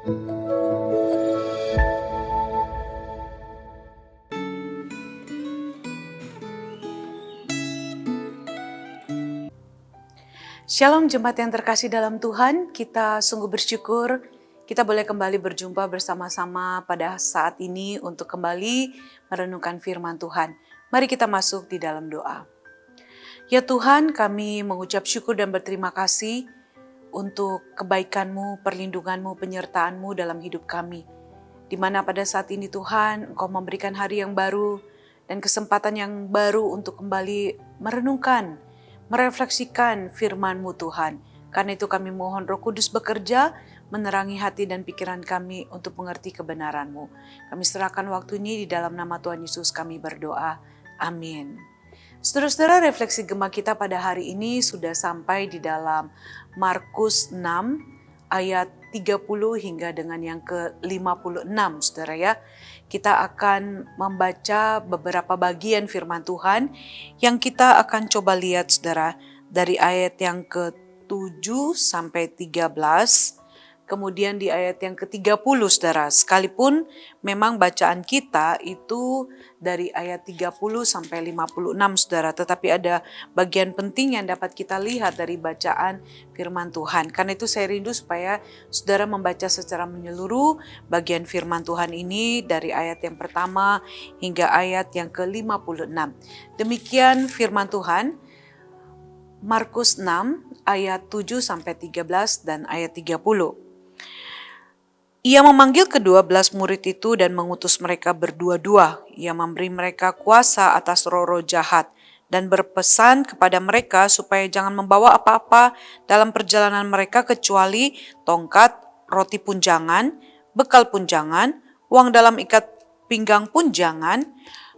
Shalom jemaat yang terkasih dalam Tuhan, kita sungguh bersyukur kita boleh kembali berjumpa bersama-sama pada saat ini untuk kembali merenungkan firman Tuhan. Mari kita masuk di dalam doa. Ya Tuhan, kami mengucap syukur dan berterima kasih untuk kebaikan-Mu, perlindungan-Mu, penyertaan-Mu dalam hidup kami. Di mana pada saat ini Tuhan, Engkau memberikan hari yang baru dan kesempatan yang baru untuk kembali merenungkan, merefleksikan firman-Mu Tuhan. Karena itu kami mohon Roh Kudus bekerja, menerangi hati dan pikiran kami untuk mengerti kebenaran-Mu. Kami serahkan waktu ini di dalam nama Tuhan Yesus kami berdoa. Amin. Saudara-saudara, refleksi Gema kita pada hari ini sudah sampai di dalam Markus 6 ayat 30 hingga dengan yang ke-56, saudara ya. Kita akan membaca beberapa bagian firman Tuhan yang kita akan coba lihat, saudara, dari ayat yang ke-7 sampai 13. Kemudian di ayat yang ke-30, saudara, sekalipun memang bacaan kita itu dari ayat 30 sampai 56, saudara, tetapi ada bagian penting yang dapat kita lihat dari bacaan firman Tuhan. Karena itu saya rindu supaya saudara membaca secara menyeluruh bagian firman Tuhan ini dari ayat yang pertama hingga ayat yang ke-56. Demikian firman Tuhan, Markus 6 ayat 7 sampai 13 dan ayat 30. Ia memanggil ke-12 murid itu dan mengutus mereka berdua-dua. Ia memberi mereka kuasa atas roh-roh jahat dan berpesan kepada mereka supaya jangan membawa apa-apa dalam perjalanan mereka kecuali tongkat, roti pun jangan, bekal pun jangan, uang dalam ikat pinggang pun jangan,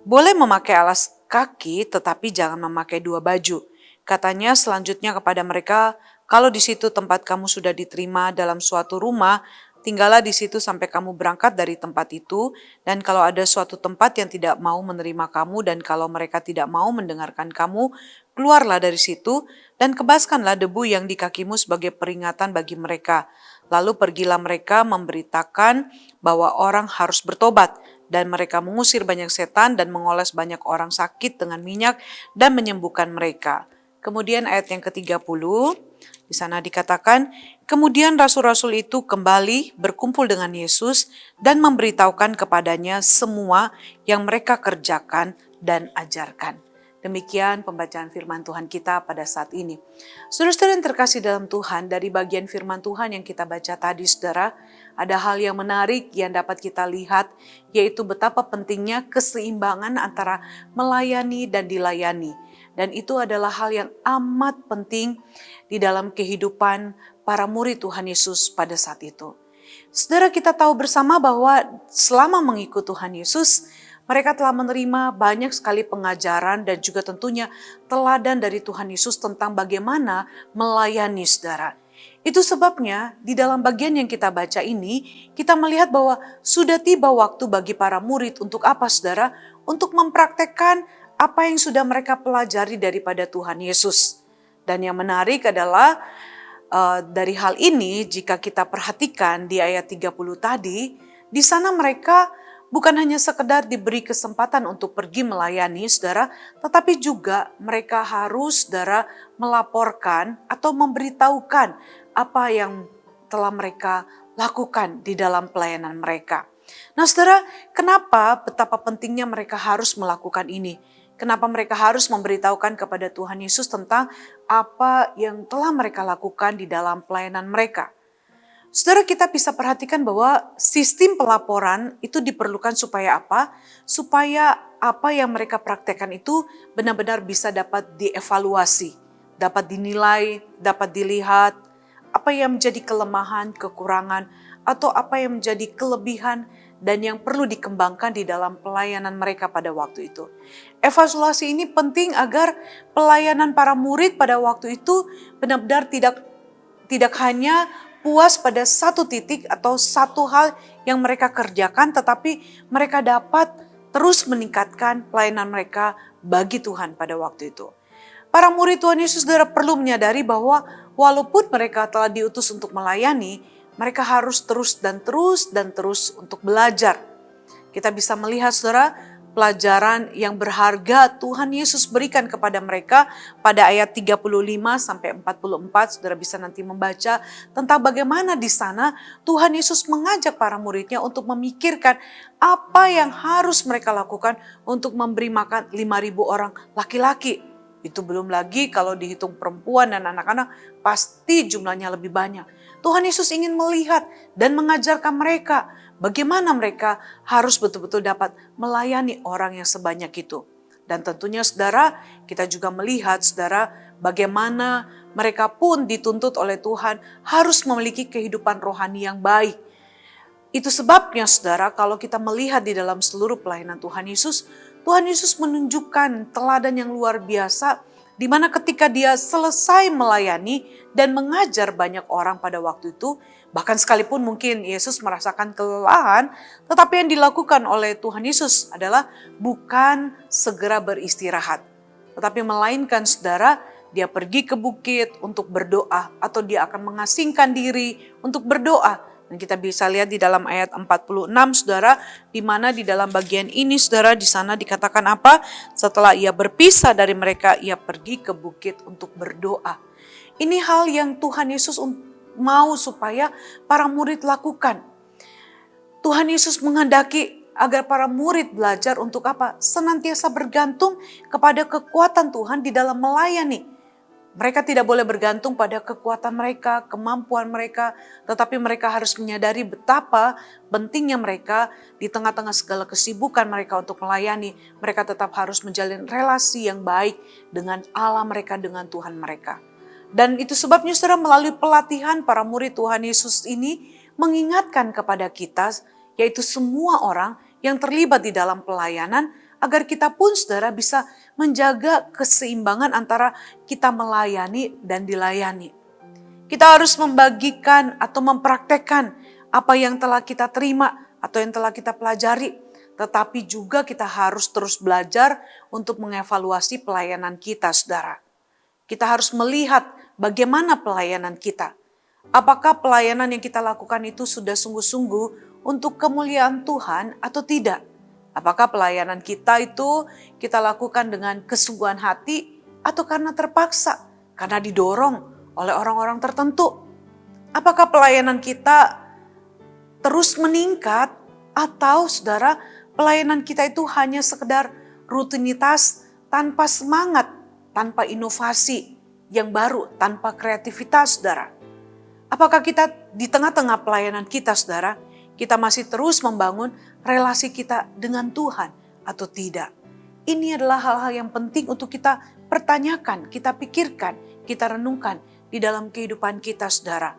boleh memakai alas kaki tetapi jangan memakai 2 baju. Katanya selanjutnya kepada mereka, kalau di situ tempat kamu sudah diterima dalam suatu rumah, tinggallah di situ sampai kamu berangkat dari tempat itu, dan kalau ada suatu tempat yang tidak mau menerima kamu, dan kalau mereka tidak mau mendengarkan kamu, keluarlah dari situ, dan kebaskanlah debu yang di kakimu sebagai peringatan bagi mereka. Lalu pergilah mereka memberitakan bahwa orang harus bertobat, dan mereka mengusir banyak setan dan mengoles banyak orang sakit dengan minyak dan menyembuhkan mereka. Kemudian ayat yang ke-30, di sana dikatakan, kemudian rasul-rasul itu kembali berkumpul dengan Yesus dan memberitahukan kepadanya semua yang mereka kerjakan dan ajarkan. Demikian pembacaan firman Tuhan kita pada saat ini. Saudara-saudara yang terkasih dalam Tuhan, dari bagian firman Tuhan yang kita baca tadi, saudara, ada hal yang menarik yang dapat kita lihat, yaitu betapa pentingnya keseimbangan antara melayani dan dilayani. Dan itu adalah hal yang amat penting di dalam kehidupan para murid Tuhan Yesus pada saat itu. Saudara, kita tahu bersama bahwa selama mengikut Tuhan Yesus, mereka telah menerima banyak sekali pengajaran dan juga tentunya teladan dari Tuhan Yesus tentang bagaimana melayani, saudara. Itu sebabnya di dalam bagian yang kita baca ini, kita melihat bahwa sudah tiba waktu bagi para murid untuk apa, saudara? Untuk mempraktekkan apa yang sudah mereka pelajari daripada Tuhan Yesus. Dan yang menarik adalah dari hal ini, jika kita perhatikan di ayat 30 tadi, di sana mereka bukan hanya sekedar diberi kesempatan untuk pergi melayani, saudara, tetapi juga mereka harus, saudara, melaporkan atau memberitahukan apa yang telah mereka lakukan di dalam pelayanan mereka. Nah, saudara, kenapa betapa pentingnya mereka harus melakukan ini? Kenapa mereka harus memberitahukan kepada Tuhan Yesus tentang apa yang telah mereka lakukan di dalam pelayanan mereka? Saudara, kita bisa perhatikan bahwa sistem pelaporan itu diperlukan supaya apa? Supaya apa yang mereka praktekkan itu benar-benar bisa dapat dievaluasi, dapat dinilai, dapat dilihat, apa yang menjadi kelemahan, kekurangan, atau apa yang menjadi kelebihan dan yang perlu dikembangkan di dalam pelayanan mereka pada waktu itu. Evaluasi ini penting agar pelayanan para murid pada waktu itu benar-benar tidak hanya puas pada satu titik atau satu hal yang mereka kerjakan, tetapi mereka dapat terus meningkatkan pelayanan mereka bagi Tuhan pada waktu itu. Para murid Tuhan Yesus, saudara, perlu menyadari bahwa walaupun mereka telah diutus untuk melayani, Mereka harus terus dan terus untuk belajar. Kita bisa melihat saudara, pelajaran yang berharga Tuhan Yesus berikan kepada mereka pada ayat 35 sampai 44. Saudara bisa nanti membaca tentang bagaimana di sana Tuhan Yesus mengajak para muridnya untuk memikirkan apa yang harus mereka lakukan untuk memberi makan 5.000 orang laki-laki. Itu belum lagi kalau dihitung perempuan dan anak-anak, pasti jumlahnya lebih banyak. Tuhan Yesus ingin melihat dan mengajarkan mereka bagaimana mereka harus betul-betul dapat melayani orang yang sebanyak itu. Dan tentunya saudara, kita juga melihat saudara bagaimana mereka pun dituntut oleh Tuhan harus memiliki kehidupan rohani yang baik. Itu sebabnya saudara, kalau kita melihat di dalam seluruh pelayanan Tuhan Yesus menunjukkan teladan yang luar biasa, di mana ketika dia selesai melayani dan mengajar banyak orang pada waktu itu, bahkan sekalipun mungkin Yesus merasakan kelelahan, tetapi yang dilakukan oleh Tuhan Yesus adalah bukan segera beristirahat, tetapi melainkan saudara, dia pergi ke bukit untuk berdoa, atau dia akan mengasingkan diri untuk berdoa. Dan kita bisa lihat di dalam ayat 46 saudara, di mana di dalam bagian ini saudara, di sana dikatakan apa? Setelah ia berpisah dari mereka, ia pergi ke bukit untuk berdoa. Ini hal yang Tuhan Yesus mau supaya para murid lakukan. Tuhan Yesus menghendaki agar para murid belajar untuk apa? Senantiasa bergantung kepada kekuatan Tuhan di dalam melayani. Mereka tidak boleh bergantung pada kekuatan mereka, kemampuan mereka, tetapi mereka harus menyadari betapa pentingnya mereka di tengah-tengah segala kesibukan mereka untuk melayani. Mereka tetap harus menjalin relasi yang baik dengan Allah mereka, dengan Tuhan mereka. Dan itu sebabnya saudara, melalui pelatihan para murid Tuhan Yesus ini mengingatkan kepada kita, yaitu semua orang yang terlibat di dalam pelayanan, agar kita pun saudara bisa menjaga keseimbangan antara kita melayani dan dilayani. Kita harus membagikan atau mempraktekkan apa yang telah kita terima atau yang telah kita pelajari. Tetapi juga kita harus terus belajar untuk mengevaluasi pelayanan kita saudara. Kita harus melihat bagaimana pelayanan kita. Apakah pelayanan yang kita lakukan itu sudah sungguh-sungguh untuk kemuliaan Tuhan atau tidak? Apakah pelayanan kita itu kita lakukan dengan kesungguhan hati atau karena terpaksa, karena didorong oleh orang-orang tertentu? Apakah pelayanan kita terus meningkat atau saudara, pelayanan kita itu hanya sekedar rutinitas tanpa semangat, tanpa inovasi yang baru, tanpa kreativitas saudara? Apakah kita di tengah-tengah pelayanan kita saudara, kita masih terus membangun relasi kita dengan Tuhan atau tidak? Ini adalah hal-hal yang penting untuk kita pertanyakan, kita pikirkan, kita renungkan di dalam kehidupan kita saudara.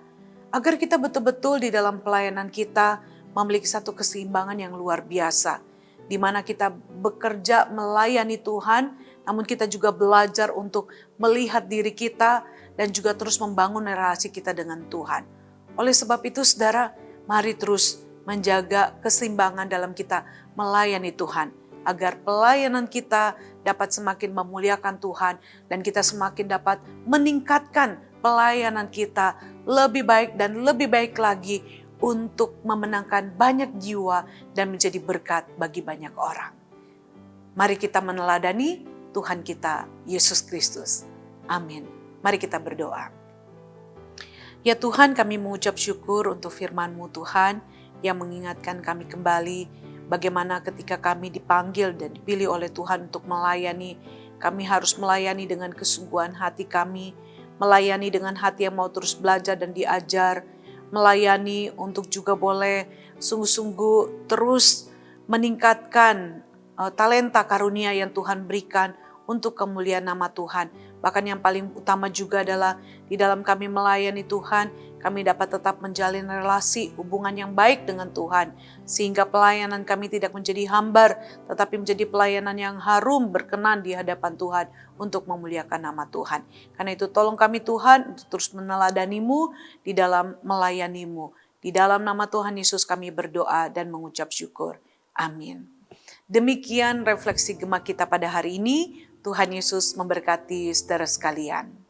Agar kita betul-betul di dalam pelayanan kita memiliki satu keseimbangan yang luar biasa. Di mana kita bekerja melayani Tuhan, namun kita juga belajar untuk melihat diri kita dan juga terus membangun relasi kita dengan Tuhan. Oleh sebab itu saudara, mari terus menjaga keseimbangan dalam kita melayani Tuhan, agar pelayanan kita dapat semakin memuliakan Tuhan dan kita semakin dapat meningkatkan pelayanan kita lebih baik dan lebih baik lagi untuk memenangkan banyak jiwa dan menjadi berkat bagi banyak orang. Mari kita meneladani Tuhan kita Yesus Kristus. Amin. Mari kita berdoa. Ya Tuhan, kami mengucap syukur untuk firman-Mu Tuhan, yang mengingatkan kami kembali bagaimana ketika kami dipanggil dan dipilih oleh Tuhan untuk melayani, kami harus melayani dengan kesungguhan hati kami, melayani dengan hati yang mau terus belajar dan diajar, melayani untuk juga boleh sungguh-sungguh terus meningkatkan talenta karunia yang Tuhan berikan untuk kemuliaan nama Tuhan. Bahkan yang paling utama juga adalah di dalam kami melayani Tuhan, kami dapat tetap menjalin relasi, hubungan yang baik dengan Tuhan. Sehingga pelayanan kami tidak menjadi hambar, tetapi menjadi pelayanan yang harum berkenan di hadapan Tuhan untuk memuliakan nama Tuhan. Karena itu tolong kami Tuhan untuk terus meneladani-Mu di dalam melayani-Mu. Di dalam nama Tuhan Yesus kami berdoa dan mengucap syukur. Amin. Demikian refleksi Gema kita pada hari ini. Tuhan Yesus memberkati saudara sekalian.